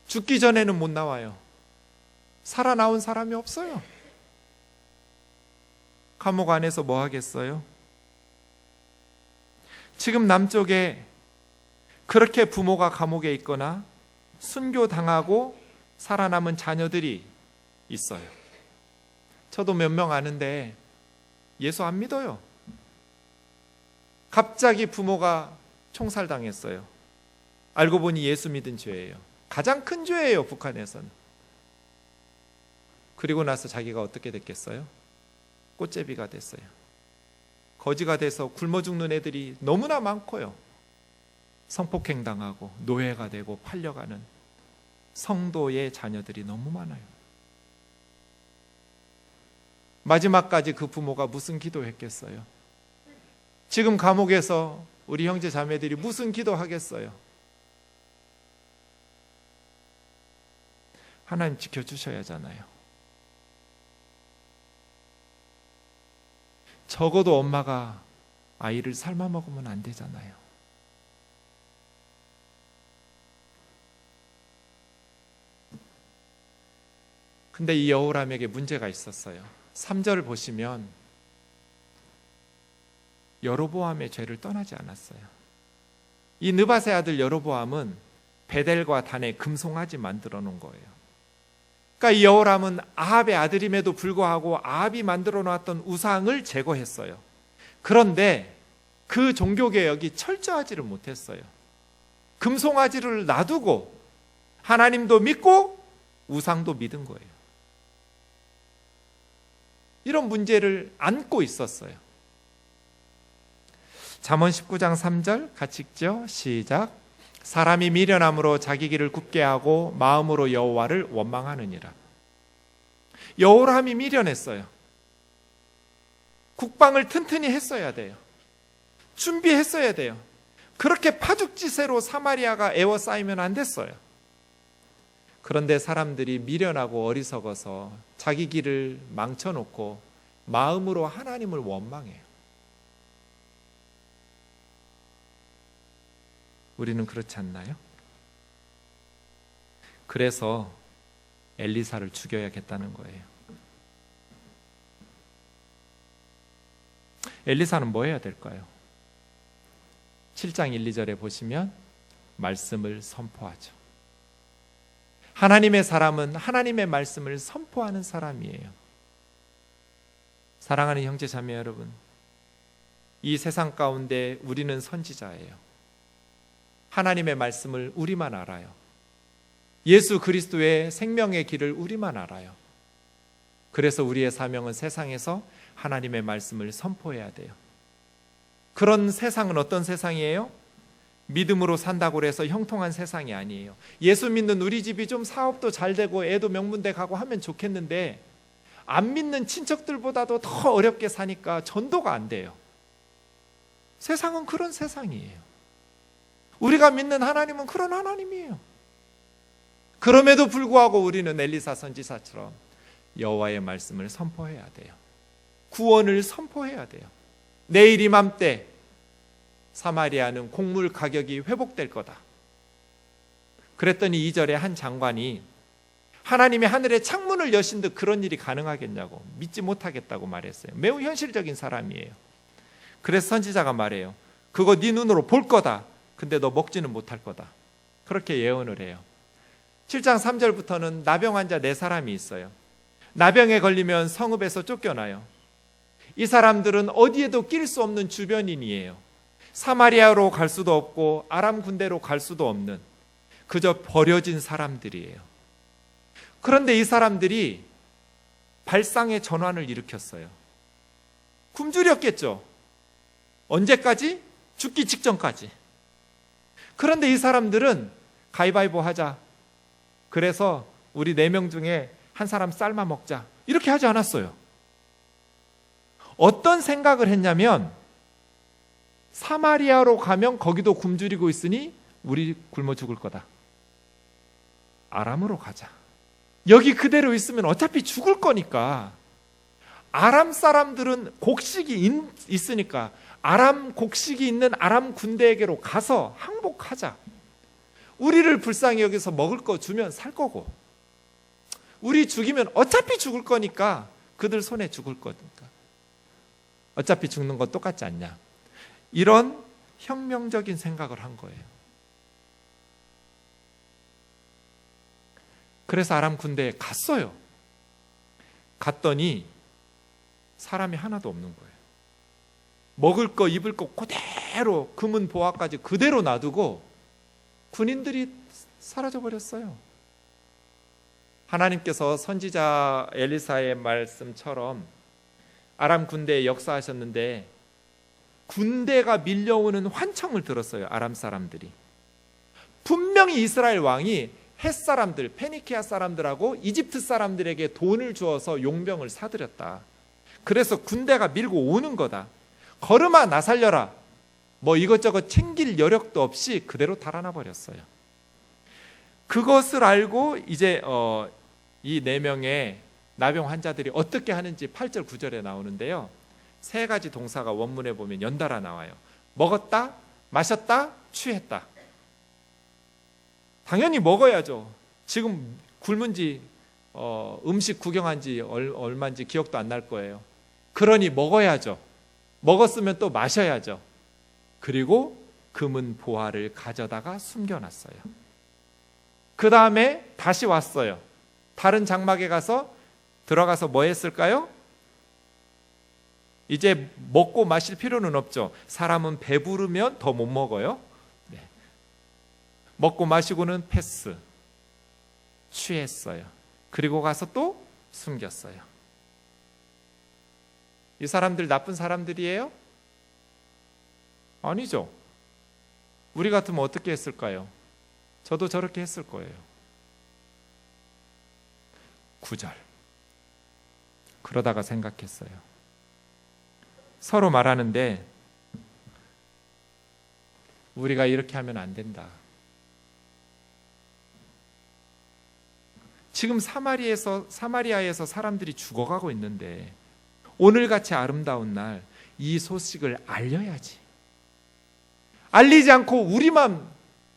A: 죽기 전에는 못 나와요. 살아나온 사람이 없어요. 감옥 안에서 뭐 하겠어요? 지금 남쪽에 그렇게 부모가 감옥에 있거나 순교당하고 살아남은 자녀들이 있어요. 저도 몇 명 아는데 예수 안 믿어요. 갑자기 부모가 총살당했어요. 알고 보니 예수 믿은 죄예요. 가장 큰 죄예요, 북한에서는. 그리고 나서 자기가 어떻게 됐겠어요? 꽃제비가 됐어요. 거지가 돼서 굶어 죽는 애들이 너무나 많고요. 성폭행 당하고 노예가 되고 팔려가는 성도의 자녀들이 너무 많아요. 마지막까지 그 부모가 무슨 기도했겠어요? 지금 감옥에서 우리 형제 자매들이 무슨 기도하겠어요? 하나님 지켜주셔야 하잖아요. 적어도 엄마가 아이를 삶아 먹으면 안 되잖아요. 근데 이 여호람에게 문제가 있었어요. 3절을 보시면 여로보암의 죄를 떠나지 않았어요. 이 느밧의 아들 여로보암은 베델과 단에 금송아지 만들어 놓은 거예요. 그러니까 이 여호람은 아합의 아들임에도 불구하고 아합이 만들어 놨던 우상을 제거했어요. 그런데 그 종교개혁이 철저하지를 못했어요. 금송아지를 놔두고 하나님도 믿고 우상도 믿은 거예요. 이런 문제를 안고 있었어요. 잠언 19장 3절 같이 읽죠. 시작. 사람이 미련함으로 자기 길을 굽게 하고 마음으로 여호와를 원망하느니라. 여호람이 미련했어요. 국방을 튼튼히 했어야 돼요. 준비했어야 돼요. 그렇게 파죽지세로 사마리아가 에워싸이면 안 됐어요. 그런데 사람들이 미련하고 어리석어서 자기 길을 망쳐놓고 마음으로 하나님을 원망해요. 우리는 그렇지 않나요? 그래서 엘리사를 죽여야겠다는 거예요. 엘리사는 뭐 해야 될까요? 7장 1, 2절에 보시면 말씀을 선포하죠. 하나님의 사람은 하나님의 말씀을 선포하는 사람이에요. 사랑하는 형제 자매 여러분, 이 세상 가운데 우리는 선지자예요. 하나님의 말씀을 우리만 알아요. 예수 그리스도의 생명의 길을 우리만 알아요. 그래서 우리의 사명은 세상에서 하나님의 말씀을 선포해야 돼요. 그런 세상은 어떤 세상이에요? 믿음으로 산다고 해서 형통한 세상이 아니에요. 예수 믿는 우리 집이 좀 사업도 잘 되고 애도 명문대 가고 하면 좋겠는데 안 믿는 친척들보다도 더 어렵게 사니까 전도가 안 돼요. 세상은 그런 세상이에요. 우리가 믿는 하나님은 그런 하나님이에요. 그럼에도 불구하고 우리는 엘리사 선지자처럼 여호와의 말씀을 선포해야 돼요. 구원을 선포해야 돼요. 내일 이맘때 사마리아는 곡물 가격이 회복될 거다. 그랬더니 2절에 한 장관이 하나님이 하늘의 창문을 여신 듯 그런 일이 가능하겠냐고 믿지 못하겠다고 말했어요. 매우 현실적인 사람이에요. 그래서 선지자가 말해요. 그거 네 눈으로 볼 거다. 근데 너 먹지는 못할 거다. 그렇게 예언을 해요. 7장 3절부터는 나병 환자 4사람이 있어요. 나병에 걸리면 성읍에서 쫓겨나요. 이 사람들은 어디에도 낄 수 없는 주변인이에요. 사마리아로 갈 수도 없고 아람 군대로 갈 수도 없는 그저 버려진 사람들이에요. 그런데 이 사람들이 발상의 전환을 일으켰어요. 굶주렸겠죠. 언제까지? 죽기 직전까지. 그런데 이 사람들은 가위바위보 하자. 그래서 우리 4명 중에 한 사람 삶아 먹자. 이렇게 하지 않았어요. 어떤 생각을 했냐면 사마리아로 가면 거기도 굶주리고 있으니 우리 굶어 죽을 거다. 아람으로 가자. 여기 그대로 있으면 어차피 죽을 거니까 아람 사람들은 곡식이 있으니까 아람 곡식이 있는 아람 군대에게로 가서 항복하자. 우리를 불쌍히 여기서 먹을 거 주면 살 거고 우리 죽이면 어차피 죽을 거니까 그들 손에 죽을 거니까 어차피 죽는 건 똑같지 않냐. 이런 혁명적인 생각을 한 거예요. 그래서 아람 군대에 갔어요. 갔더니 사람이 하나도 없는 거예요. 먹을 거 입을 거 그대로, 금은 보화까지 그대로 놔두고 군인들이 사라져 버렸어요. 하나님께서 선지자 엘리사의 말씀처럼 아람 군대에 역사하셨는데 군대가 밀려오는 환청을 들었어요. 아람 사람들이. 분명히 이스라엘 왕이 헷 사람들, 페니키아 사람들하고 이집트 사람들에게 돈을 주어서 용병을 사들였다. 그래서 군대가 밀고 오는 거다. 걸음아 나 살려라. 뭐 이것저것 챙길 여력도 없이 그대로 달아나 버렸어요. 그것을 알고 이제 이 4명의 나병 환자들이 어떻게 하는지 8절 9절에 나오는데요. 3가지 동사가 원문에 보면 연달아 나와요. 먹었다, 마셨다, 취했다. 당연히 먹어야죠. 지금 굶은 지 음식 구경한 지 얼마인지 기억도 안 날 거예요. 그러니 먹어야죠. 먹었으면 또 마셔야죠. 그리고 금은 보화를 가져다가 숨겨놨어요. 그 다음에 다시 왔어요. 다른 장막에 들어가서 뭐 했을까요? 이제 먹고 마실 필요는 없죠. 사람은 배부르면 더 못 먹어요. 네. 먹고 마시고는 패스. 취했어요. 그리고 가서 또 숨겼어요. 이 사람들 나쁜 사람들이에요? 아니죠. 우리 같으면 어떻게 했을까요? 저도 저렇게 했을 거예요. 9절. 그러다가 생각했어요. 서로 말하는데 우리가 이렇게 하면 안 된다. 지금 사마리아에서 사람들이 죽어가고 있는데 오늘같이 아름다운 날 이 소식을 알려야지. 알리지 않고 우리만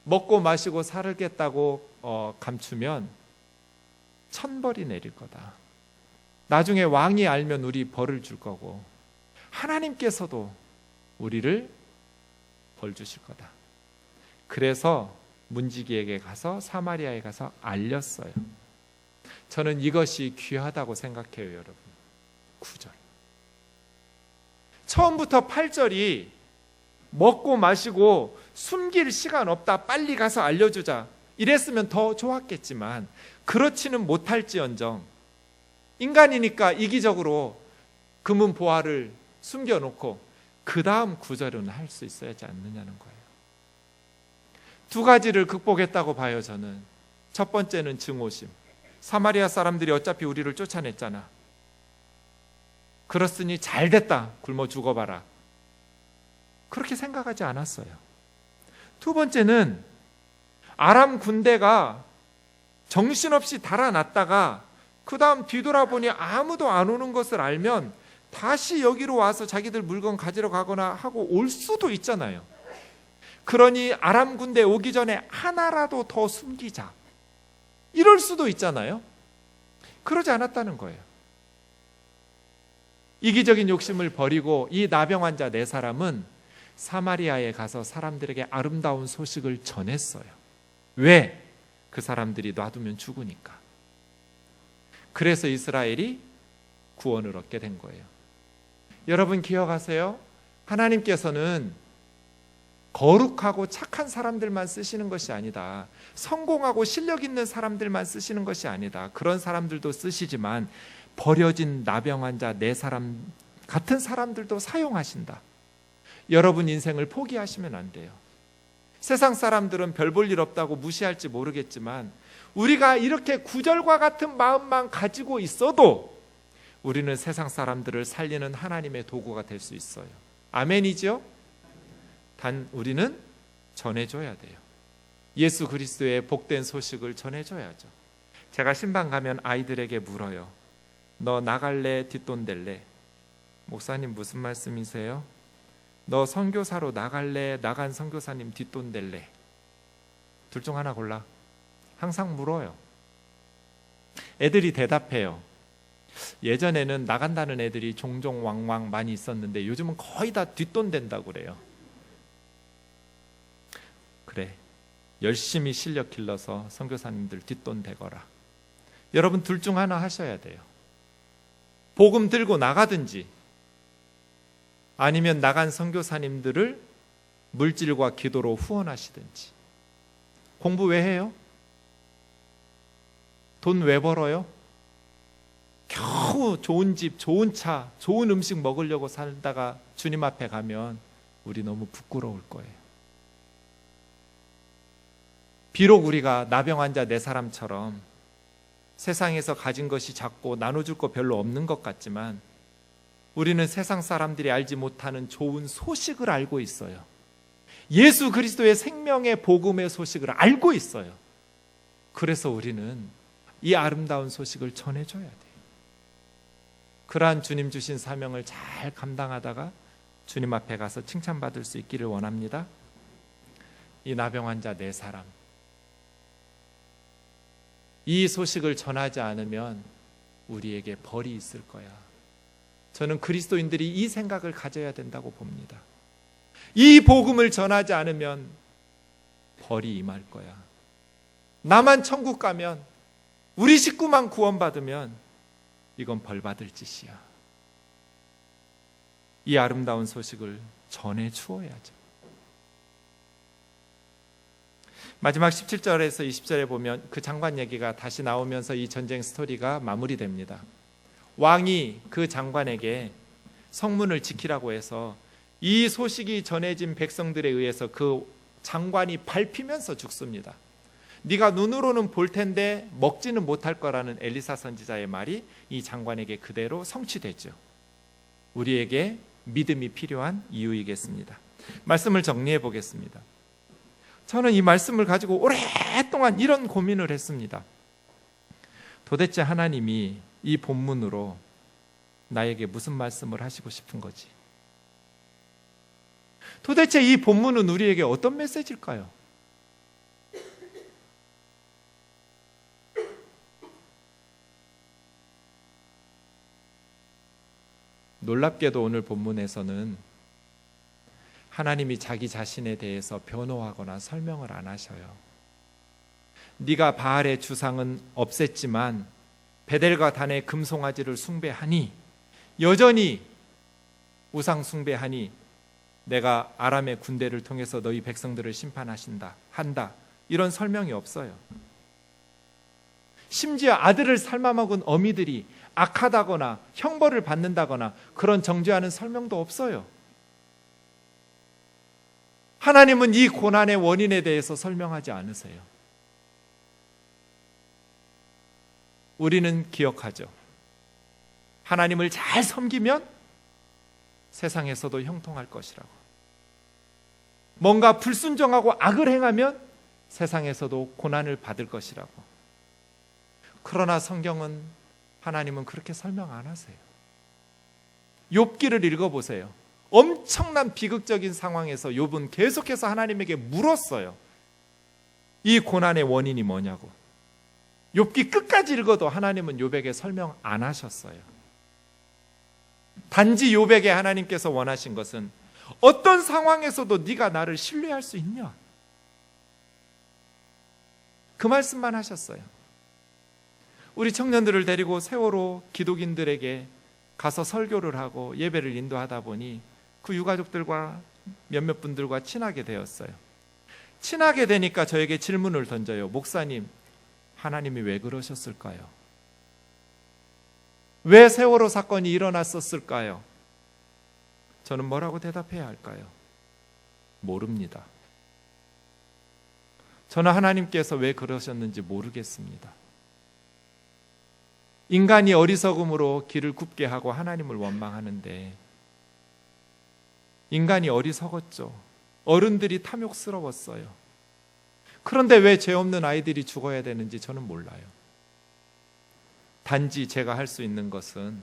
A: 먹고 마시고 살겠다고 감추면 천벌이 내릴 거다. 나중에 왕이 알면 우리 벌을 줄 거고 하나님께서도 우리를 벌 주실 거다. 그래서 문지기에게 가서 사마리아에 가서 알렸어요. 저는 이것이 귀하다고 생각해요, 여러분. 9절. 처음부터 8절이 먹고 마시고 숨길 시간 없다. 빨리 가서 알려주자. 이랬으면 더 좋았겠지만 그렇지는 못할지언정 인간이니까 이기적으로 금은 보화를 숨겨놓고 그 다음 9절은 할 수 있어야지 않느냐는 거예요. 2가지를 극복했다고 봐요, 저는. 첫 번째는 증오심. 사마리아 사람들이 어차피 우리를 쫓아냈잖아. 그렇으니 잘됐다. 굶어 죽어봐라. 그렇게 생각하지 않았어요. 2번째는 아람 군대가 정신없이 달아났다가 그 다음 뒤돌아보니 아무도 안 오는 것을 알면 다시 여기로 와서 자기들 물건 가지러 가거나 하고 올 수도 있잖아요. 그러니 아람 군대 오기 전에 하나라도 더 숨기자. 이럴 수도 있잖아요. 그러지 않았다는 거예요. 이기적인 욕심을 버리고 이 나병 환자 4사람은 사마리아에 가서 사람들에게 아름다운 소식을 전했어요. 왜? 그 사람들이 놔두면 죽으니까. 그래서 이스라엘이 구원을 얻게 된 거예요. 여러분 기억하세요? 하나님께서는 거룩하고 착한 사람들만 쓰시는 것이 아니다. 성공하고 실력 있는 사람들만 쓰시는 것이 아니다. 그런 사람들도 쓰시지만 버려진 나병 환자 4사람 같은 사람들도 사용하신다. 여러분 인생을 포기하시면 안 돼요. 세상 사람들은 별 볼 일 없다고 무시할지 모르겠지만 우리가 이렇게 구절과 같은 마음만 가지고 있어도 우리는 세상 사람들을 살리는 하나님의 도구가 될 수 있어요. 아멘이죠? 단 우리는 전해줘야 돼요. 예수 그리스도의 복된 소식을 전해줘야죠. 제가 신방 가면 아이들에게 물어요. 너 나갈래? 뒷돈 댈래? 목사님 무슨 말씀이세요? 너 선교사로 나갈래? 나간 선교사님 뒷돈 댈래? 둘 중 하나 골라. 항상 물어요. 애들이 대답해요. 예전에는 나간다는 애들이 종종 왕왕 많이 있었는데 요즘은 거의 다 뒷돈 댄다고 그래요. 그래, 열심히 실력 길러서 선교사님들 뒷돈 대거라. 여러분 둘 중 하나 하셔야 돼요. 복음 들고 나가든지 아니면 나간 선교사님들을 물질과 기도로 후원하시든지. 공부 왜 해요? 돈 왜 벌어요? 겨우 좋은 집, 좋은 차, 좋은 음식 먹으려고 살다가 주님 앞에 가면 우리 너무 부끄러울 거예요. 비록 우리가 나병 환자 네 사람처럼 세상에서 가진 것이 작고 나눠줄 거 별로 없는 것 같지만 우리는 세상 사람들이 알지 못하는 좋은 소식을 알고 있어요. 예수 그리스도의 생명의 복음의 소식을 알고 있어요. 그래서 우리는 이 아름다운 소식을 전해줘야 돼요. 그러한 주님 주신 사명을 잘 감당하다가 주님 앞에 가서 칭찬받을 수 있기를 원합니다. 이 나병 환자 네 사람, 이 소식을 전하지 않으면 우리에게 벌이 있을 거야. 저는 그리스도인들이 이 생각을 가져야 된다고 봅니다. 이 복음을 전하지 않으면 벌이 임할 거야. 나만 천국 가면, 우리 식구만 구원받으면 이건 벌 받을 짓이야. 이 아름다운 소식을 전해 주어야죠. 마지막 17절에서 20절에 보면 그 장관 얘기가 다시 나오면서 이 전쟁 스토리가 마무리됩니다. 왕이 그 장관에게 성문을 지키라고 해서 이 소식이 전해진 백성들에 의해서 그 장관이 밟히면서 죽습니다. 네가 눈으로는 볼 텐데 먹지는 못할 거라는 엘리사 선지자의 말이 이 장관에게 그대로 성취됐죠. 우리에게 믿음이 필요한 이유이겠습니다. 말씀을 정리해 보겠습니다. 저는 이 말씀을 가지고 오랫동안 이런 고민을 했습니다. 도대체 하나님이 이 본문으로 나에게 무슨 말씀을 하시고 싶은 거지? 도대체 이 본문은 우리에게 어떤 메시지일까요? 놀랍게도 오늘 본문에서는 하나님이 자기 자신에 대해서 변호하거나 설명을 안 하셔요. 네가 바알의 주상은 없앴지만 베델과 단의 금송아지를 숭배하니, 여전히 우상 숭배하니 내가 아람의 군대를 통해서 너희 백성들을 한다. 이런 설명이 없어요. 심지어 아들을 삶아먹은 어미들이 악하다거나 형벌을 받는다거나 그런 정죄하는 설명도 없어요. 하나님은 이 고난의 원인에 대해서 설명하지 않으세요. 우리는 기억하죠. 하나님을 잘 섬기면 세상에서도 형통할 것이라고. 뭔가 불순종하고 악을 행하면 세상에서도 고난을 받을 것이라고. 그러나 성경은, 하나님은 그렇게 설명 안 하세요. 욥기를 읽어보세요. 엄청난 비극적인 상황에서 욥은 계속해서 하나님에게 물었어요. 이 고난의 원인이 뭐냐고. 욥기 끝까지 읽어도 하나님은 욥에게 설명 안 하셨어요. 단지 욥에게 하나님께서 원하신 것은 어떤 상황에서도 네가 나를 신뢰할 수 있냐, 그 말씀만 하셨어요. 우리 청년들을 데리고 세월호 기독인들에게 가서 설교를 하고 예배를 인도하다 보니 그 유가족들과 몇몇 분들과 친하게 되었어요. 친하게 되니까 저에게 질문을 던져요. 목사님, 하나님이 왜 그러셨을까요? 왜 세월호 사건이 일어났었을까요? 저는 뭐라고 대답해야 할까요? 모릅니다. 저는 하나님께서 왜 그러셨는지 모르겠습니다. 인간이 어리석음으로 길을 굽게 하고 하나님을 원망하는데, 인간이 어리석었죠. 어른들이 탐욕스러웠어요. 그런데 왜 죄 없는 아이들이 죽어야 되는지 저는 몰라요. 단지 제가 할 수 있는 것은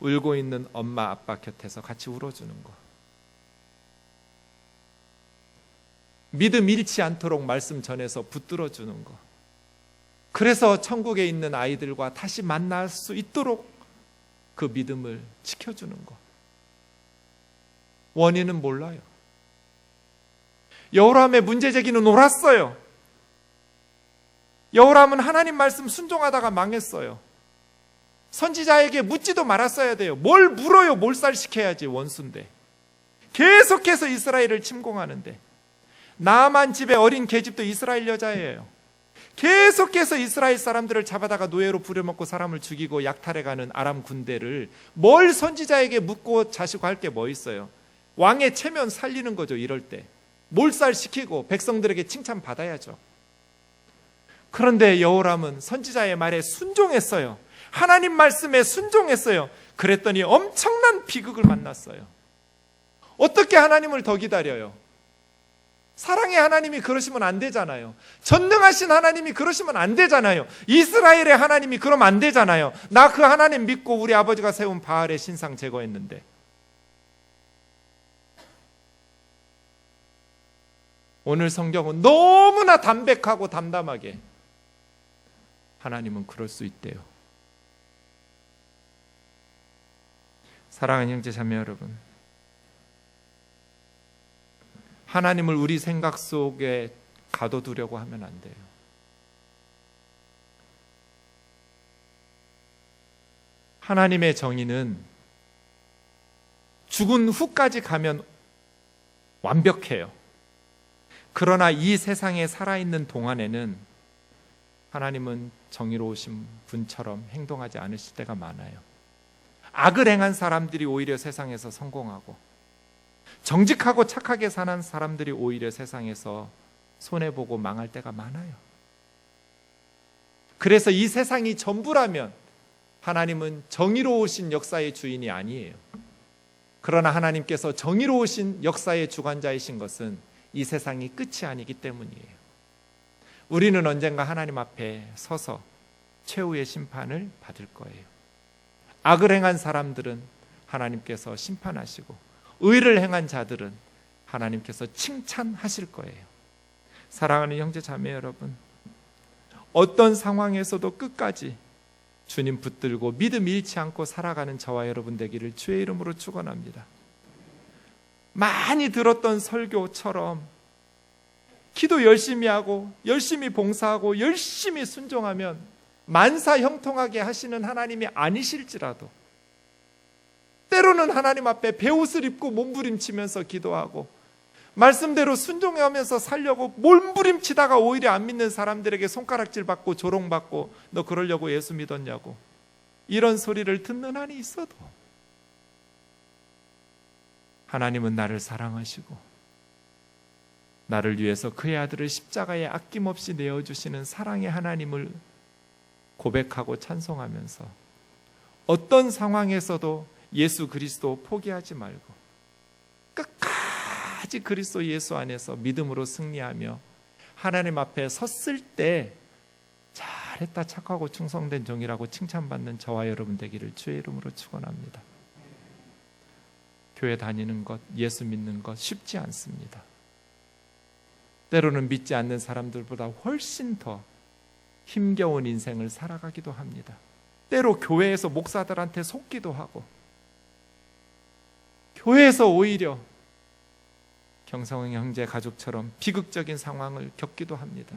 A: 울고 있는 엄마 아빠 곁에서 같이 울어주는 것, 믿음 잃지 않도록 말씀 전해서 붙들어주는 것, 그래서 천국에 있는 아이들과 다시 만날 수 있도록 그 믿음을 지켜주는 것. 원인은 몰라요. 여호람의 문제 제기는 옳았어요. 여호람은 하나님 말씀 순종하다가 망했어요. 선지자에게 묻지도 말았어야 돼요. 뭘 물어요? 몰살시켜야지, 원수인데. 계속해서 이스라엘을 침공하는데. 나만 집의 어린 계집도 이스라엘 여자예요. 계속해서 이스라엘 사람들을 잡아다가 노예로 부려먹고 사람을 죽이고 약탈해가는 아람 군대를 뭘 선지자에게 묻고 자시고 할 게 뭐 있어요? 왕의 체면 살리는 거죠. 이럴 때 몰살시키고 백성들에게 칭찬받아야죠. 그런데 여호람은 선지자의 말에 순종했어요. 하나님 말씀에 순종했어요. 그랬더니 엄청난 비극을 만났어요. 어떻게 하나님을 더 기다려요? 사랑의 하나님이 그러시면 안 되잖아요. 전능하신 하나님이 그러시면 안 되잖아요. 이스라엘의 하나님이 그러면 안 되잖아요. 나 그 하나님 믿고 우리 아버지가 세운 바알의 신상 제거했는데. 오늘 성경은 너무나 담백하고 담담하게 하나님은 그럴 수 있대요. 사랑하는 형제 자매 여러분, 하나님을 우리 생각 속에 가둬두려고 하면 안 돼요. 하나님의 정의는 죽은 후까지 가면 완벽해요. 그러나 이 세상에 살아있는 동안에는 하나님은 정의로우신 분처럼 행동하지 않으실 때가 많아요. 악을 행한 사람들이 오히려 세상에서 성공하고, 정직하고 착하게 사는 사람들이 오히려 세상에서 손해보고 망할 때가 많아요. 그래서 이 세상이 전부라면 하나님은 정의로우신 역사의 주인이 아니에요. 그러나 하나님께서 정의로우신 역사의 주관자이신 것은 이 세상이 끝이 아니기 때문이에요. 우리는 언젠가 하나님 앞에 서서 최후의 심판을 받을 거예요. 악을 행한 사람들은 하나님께서 심판하시고, 의를 행한 자들은 하나님께서 칭찬하실 거예요. 사랑하는 형제 자매 여러분, 어떤 상황에서도 끝까지 주님 붙들고 믿음 잃지 않고 살아가는 저와 여러분 되기를 주의 이름으로 축원합니다. 많이 들었던 설교처럼 기도 열심히 하고 열심히 봉사하고 열심히 순종하면 만사 형통하게 하시는 하나님이 아니실지라도, 때로는 하나님 앞에 베옷을 입고 몸부림치면서 기도하고 말씀대로 순종하면서 살려고 몸부림치다가 오히려 안 믿는 사람들에게 손가락질 받고 조롱받고, 너 그러려고 예수 믿었냐고 이런 소리를 듣는 한이 있어도 하나님은 나를 사랑하시고 나를 위해서 그의 아들을 십자가에 아낌없이 내어주시는 사랑의 하나님을 고백하고 찬송하면서 어떤 상황에서도 예수 그리스도 포기하지 말고 끝까지 그리스도 예수 안에서 믿음으로 승리하며 하나님 앞에 섰을 때 잘했다, 착하고 충성된 종이라고 칭찬받는 저와 여러분 되기를 주의 이름으로 축원합니다. 교회 다니는 것, 예수 믿는 것 쉽지 않습니다. 때로는 믿지 않는 사람들보다 훨씬 더 힘겨운 인생을 살아가기도 합니다. 때로 교회에서 목사들한테 속기도 하고, 교회에서 오히려 경성 형제 가족처럼 비극적인 상황을 겪기도 합니다.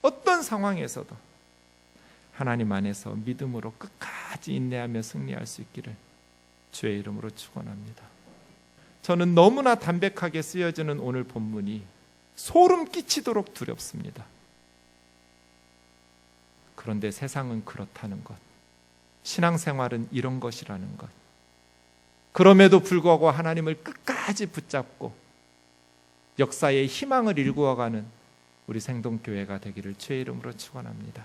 A: 어떤 상황에서도 하나님 안에서 믿음으로 끝까지 인내하며 승리할 수 있기를 주의 이름으로 축원합니다. 저는 너무나 담백하게 쓰여지는 오늘 본문이 소름 끼치도록 두렵습니다. 그런데 세상은 그렇다는 것, 신앙생활은 이런 것이라는 것, 그럼에도 불구하고 하나님을 끝까지 붙잡고 역사의 희망을 일구어가는 우리 생동교회가 되기를 주의 이름으로 축원합니다.